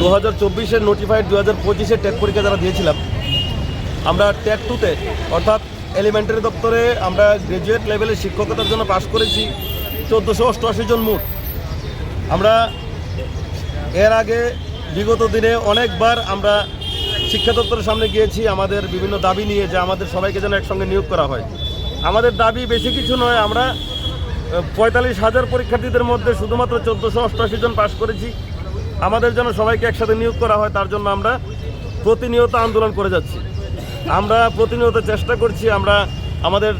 2024-এর notified 2025-এর TET পরীক্ষা যারা দিয়েছিলাম, আমরা টেট 2-তে অর্থাৎ এলিমেন্টারি দপ্তরে আমরা গ্র্যাজুয়েট লেভেলের শিক্ষকতার জন্য পাশ করেছি 1488 জন মোট। আমরা এর আগে বিগত দিনে অনেকবার আমরা শিক্ষা দপ্তরের সামনে গিয়েছি আমাদের বিভিন্ন দাবি নিয়ে, যে আমাদের সবাইকে যেন একসঙ্গে নিয়োগ করা হয়। আমাদের দাবি বেশি কিছু নয়, আমরা 45,000 পরীক্ষার্থীদের মধ্যে শুধুমাত্র 1488 জন পাশ করেছি। আমাদের যেন সবাইকে একসাথে নিয়োগ করা হয়, তার জন্য আমরা প্রতিনিয়ত আন্দোলন করে যাচ্ছি। আমরা প্রতিনিয়ত চেষ্টা করছি আমরা আমাদের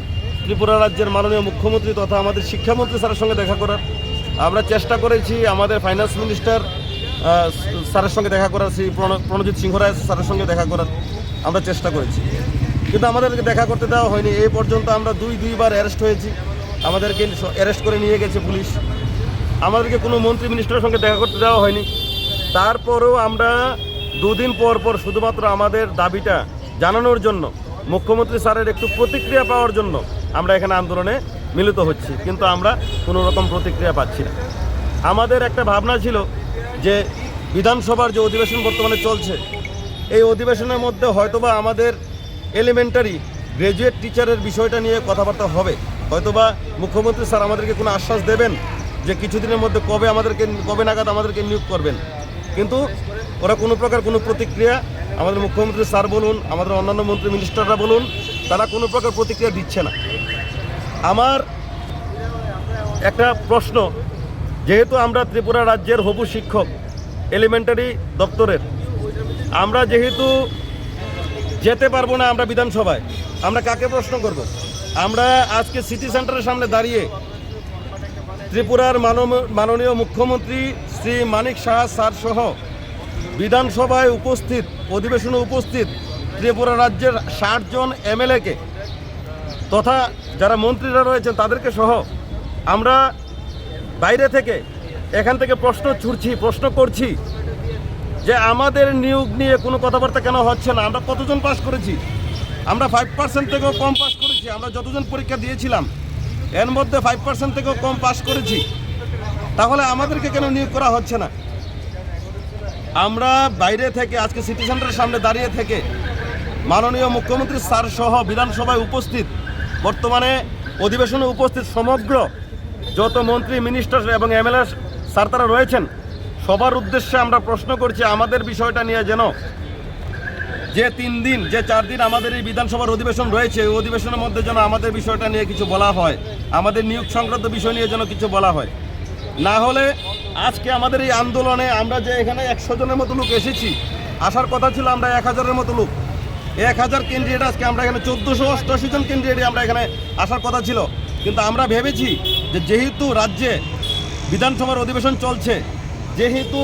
ত্রিপুরা রাজ্যের মাননীয় মুখ্যমন্ত্রী তথা আমাদের শিক্ষামন্ত্রী স্যারের সঙ্গে দেখা করার। আমরা চেষ্টা করেছি আমাদের ফাইন্যান্স মিনিস্টার স্যারের সঙ্গে দেখা করার, শ্রী প্রণজিৎ সিংহ রায় স্যারের সঙ্গে দেখা করার আমরা চেষ্টা করেছি, কিন্তু আমাদেরকে দেখা করতে দেওয়া হয়নি। এই পর্যন্ত আমরা দুইবার অ্যারেস্ট হয়েছি, আমাদেরকে অ্যারেস্ট করে নিয়ে গেছে পুলিশ। আমাদেরকে কোনো মন্ত্রী মিনিস্টারের সঙ্গে দেখা করতে দেওয়া হয়নি। তারপরেও আমরা 2 দিন পর পর শুধুমাত্র আমাদের দাবিটা জানানোর জন্য, মুখ্যমন্ত্রী স্যারের একটু প্রতিক্রিয়া পাওয়ার জন্য আমরা এখানে আন্দোলনে মিলিত হচ্ছি, কিন্তু আমরা কোনো রকম প্রতিক্রিয়া পাচ্ছি না। আমাদের একটা ভাবনা ছিল যে বিধানসভার যে অধিবেশন বর্তমানে চলছে, এই অধিবেশনের মধ্যে হয়তোবা আমাদের এলিমেন্টারি গ্র্যাজুয়েট টিচারের বিষয়টা নিয়ে কথাবার্তা হবে। হয়তোবা মুখ্যমন্ত্রী স্যার আমাদেরকে কোনো আশ্বাস দেবেন যে কিছুদিনের মধ্যে কবে নাগাদ আমাদেরকে নিয়োগ করবেন, কিন্তু ওরা কোনো প্রকার কোনো প্রতিক্রিয়া, আমাদের মুখ্যমন্ত্রী স্যার বলুন, আমাদের অন্যান্য মন্ত্রী মিনিস্টাররা বলুন, তারা কোনো প্রকার প্রতিক্রিয়া দিচ্ছে না। আমার একটা প্রশ্ন, যেহেতু আমরা ত্রিপুরা রাজ্যের হবু শিক্ষক এলিমেন্টারি দপ্তরের, আমরা যেহেতু যেতে পারবো না আমরা বিধানসভায়, আমরা কাকে প্রশ্ন করব? আমরা আজকে সিটি সেন্টারের সামনে দাঁড়িয়ে ত্রিপুরার মাননীয় মুখ্যমন্ত্রী শ্রী মানিক সাহা স্যার সহ বিধানসভায় উপস্থিত, অধিবেশনে উপস্থিত ত্রিপুরা রাজ্যের 60 জন এমএলএকে তথা যারা মন্ত্রীরা রয়েছেন তাদেরকে সহ আমরা বাইরে থেকে এখান থেকে প্রশ্ন করছি যে আমাদের নিয়োগ নিয়ে কোনো কথাবার্তা কেন হচ্ছে না? আমরা কতজন পাস করেছি? আমরা 5% থেকেও কম পাস করেছি। আমরা যতজন পরীক্ষা দিয়েছিলাম এর মধ্যে 5% থেকেও কম পাস করেছি, তাহলে আমাদেরকে কেন নিয়োগ করা হচ্ছে না? আমরা বাইরে থেকে আজকে সিটি সেন্টারের সামনে দাঁড়িয়ে থেকে মাননীয় মুখ্যমন্ত্রী স্যার সহ বিধানসভায় উপস্থিত, বর্তমানে অধিবেশনে উপস্থিত সমগ্র যত মন্ত্রী মিনিস্টার এবং এমএলএ স্যার তারা রয়েছেন, সবার উদ্দেশ্যে আমরা প্রশ্ন করছি আমাদের বিষয়টা নিয়ে যেন যে 4 দিন আমাদের এই বিধানসভার অধিবেশন রয়েছে, ওই অধিবেশনের মধ্যে যেন আমাদের বিষয়টা নিয়ে কিছু বলা হয়, আমাদের নিয়োগ সংক্রান্ত বিষয় নিয়ে যেন কিছু বলা হয়। না হলে আজকে আমাদের এই আন্দোলনে আমরা যে এখানে 100 জনের মতো লোক এসেছি, আসার কথা ছিল আমরা 1000-এর মতো লোক, 1000 ক্যান্ডিডেট, আজকে আমরা এখানে 1488 জন ক্যান্ডিডেট আমরা এখানে আসার কথা ছিল। কিন্তু আমরা ভেবেছি যে যেহেতু রাজ্যে বিধানসভার অধিবেশন চলছে, যেহেতু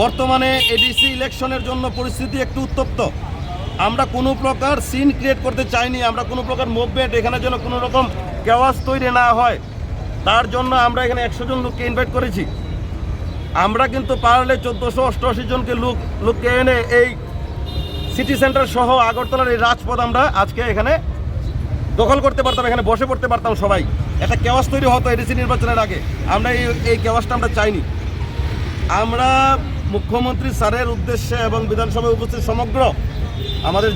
বর্তমানে এডিসি ইলেকশনের জন্য পরিস্থিতি একটু উত্তপ্ত, আমরা কোনো প্রকার সিন ক্রিয়েট করতে চাইনি, আমরা কোনো প্রকার মুভমেন্ট এখানে যেন কোনো রকম কেওয়াস তৈরি না হয়, তার জন্য আমরা এখানে 100 জন লোককে ইনভাইট করেছি। আমরা কিন্তু পারলে 1488 জনকে লোককে এনে এই সিটি সেন্টার সহ আগরতলার এই রাজপথ আমরা আজকে এখানে দখল করতে পারতাম, এখানে বসে পড়তে পারতাম সবাই। একটা কেওয়াস তৈরি হতো এডিসি নির্বাচনের আগে, আমরা এই কেওয়াসটা আমরা চাইনি। আমরা মুখ্যমন্ত্রী স্যারের উদ্দেশ্যে এবং বিধানসভায় উপস্থিত সমগ্র আমাদের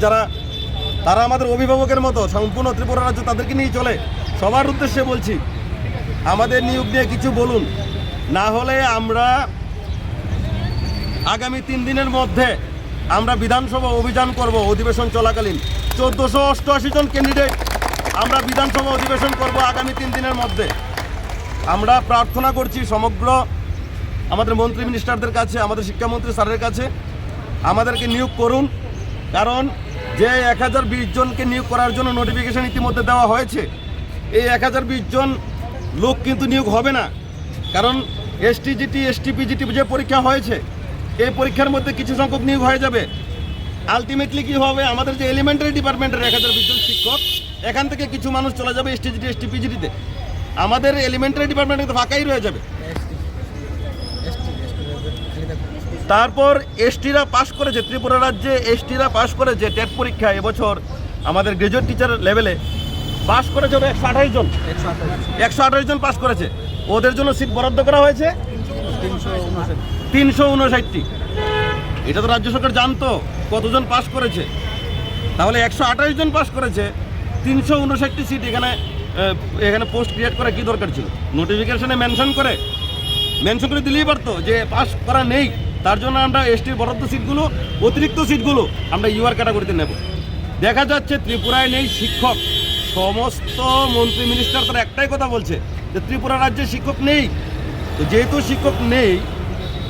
তারা আমাদের অভিভাবকের মতো, সম্পূর্ণ ত্রিপুরা রাজ্য তাদেরকে নিয়ে চলে, সবার উদ্দেশ্যে বলছি আমাদের নিয়োগ নিয়ে কিছু বলুন। না হলে আমরা আগামী 3 দিনের মধ্যে আমরা বিধানসভা অভিযান করব। অধিবেশন চলাকালীন 1488 জন ক্যান্ডিডেট আমরা বিধানসভা অধিবেশন করব আগামী 3 দিনের মধ্যে। আমরা প্রার্থনা করছি সমগ্র আমাদের মন্ত্রী মিনিস্টারদের কাছে, আমাদের শিক্ষামন্ত্রী স্যারের কাছে, আমাদেরকে নিয়োগ করুন। কারণ যে 1020 জনকে নিয়োগ করার জন্য নোটিফিকেশন ইতিমধ্যে দেওয়া হয়েছে, এই 1020 জন লোক কিন্তু নিয়োগ হবে না। কারণ এসটিজিটি এসটিপিজিটি যে পরীক্ষা হয়েছে, এই পরীক্ষার মধ্যে কিছু সংখ্যক নিয়োগ হয়ে যাবে। আলটিমেটলি কী হবে, আমাদের যে এলিমেন্টারি ডিপার্টমেন্টের 1020 জন শিক্ষক, এখান থেকে কিছু মানুষ চলে যাবে এসটিজিটি এসটিপিজিটিতে, আমাদের এলিমেন্টারি ডিপার্টমেন্ট কিন্তু ফাঁকাই রয়ে যাবে। তারপর এসটিরা পাশ করেছে, ত্রিপুরা রাজ্যে এসটিরা পাশ করেছে টেট পরীক্ষা এবছর আমাদের গ্র্যাজুয়েট টিচার লেভেলে পাশ করেছে 128 জন, 128 জন পাশ করেছে। ওদের জন্য সিট বরাদ্দ করা হয়েছে 359টি। এটা তো রাজ্য সরকার জানতো কতজন পাস করেছে। তাহলে 128 জন পাস করেছে, 359টি সিট এখানে পোস্ট ক্রিয়েট করা কি দরকার ছিল? নোটিফিকেশনে মেনশন করে দিলেই পারতো যে পাস করা নেই, তার জন্য আমরা এসটির বরাদ্দ সিটগুলো, অতিরিক্ত সিটগুলো আমরা ইউআর ক্যাটাগরিতে নেব। দেখা যাচ্ছে ত্রিপুরায় নেই শিক্ষক। সমস্ত মন্ত্রী মিনিস্টার তারা একটাই কথা বলছে যে ত্রিপুরা রাজ্যে শিক্ষক নেই। তো যেহেতু শিক্ষক নেই,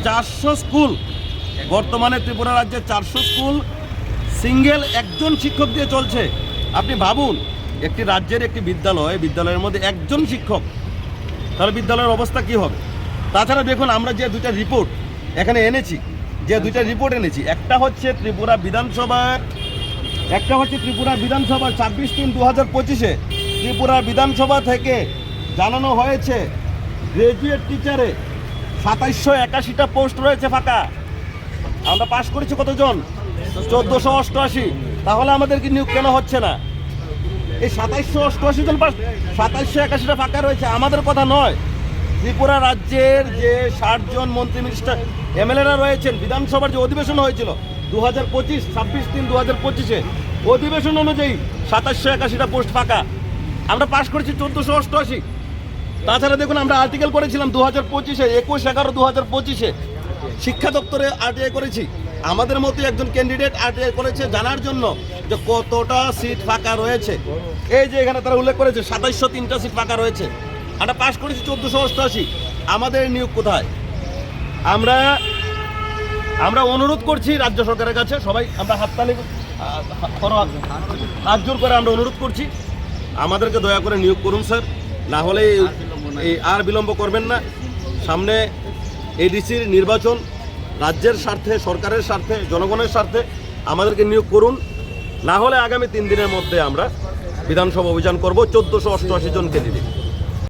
400 স্কুল, বর্তমানে ত্রিপুরা রাজ্যে 400 স্কুল সিঙ্গেল একজন শিক্ষক দিয়ে চলছে। আপনি ভাবুন, একটি রাজ্যের একটি বিদ্যালয়ের মধ্যে একজন শিক্ষক, তাহলে বিদ্যালয়ের অবস্থা কি হবে? তাছাড়া দেখুন, আমরা যে দুইটা রিপোর্ট এখানে এনেছি, একটা হচ্ছে ত্রিপুরা বিধানসভার 26/3/2025 ত্রিপুরা বিধানসভা থেকে জানানো হয়েছে গ্রাজুয়েট টিচারে 2781টা পোস্ট রয়েছে ফাঁকা। আমরা পাশ করেছি কতজন? 1488। তাহলে আমাদের কি নিয়োগ কেন হচ্ছে না? এই 2788 জন পাস, 2781টা ফাঁকা রয়েছে, আমাদের কথা নয়। ত্রিপুরা রাজ্যের যে 60 জন মন্ত্রী মিনিস্টার এমএলএরা রয়েছেন, বিধানসভার যে অধিবেশন হয়েছিল 2025 26/3/2025 অধিবেশন অনুযায়ী 2781টা পোস্ট ফাঁকা। আমরা পাশ করেছি 1488। তাছাড়া দেখুন, আমরা আর্টিকেল করেছিলাম 2025-এ, 21/11/2025 শিক্ষা দপ্তরে আরটিআই করেছি। আমাদের মতো একজন ক্যান্ডিডেট আরটিআই করেছে জানার জন্য যে কতটা সিট ফাঁকা রয়েছে। এই যে এখানে তারা উল্লেখ করেছে 2703টা সিট ফাঁকা রয়েছে। আমরা পাশ করেছি 1488। আমাদের নিয়োগ কোথায়? আমরা অনুরোধ করছি রাজ্য সরকারের কাছে, সবাই আমরা হাত জোর করে আমরা অনুরোধ করছি, আমাদেরকে দয়া করে নিয়োগ করুন স্যার। না হলে এই আর বিলম্ব করবেন না। সামনে এডিসির নির্বাচন, রাজ্যের স্বার্থে, সরকারের স্বার্থে, জনগণের স্বার্থে আমাদেরকে নিয়োগ করুন। না হলে আগামী 3 দিনের মধ্যে আমরা বিধানসভা অভিযান করব 1488 জন ক্যান্ডিডেট।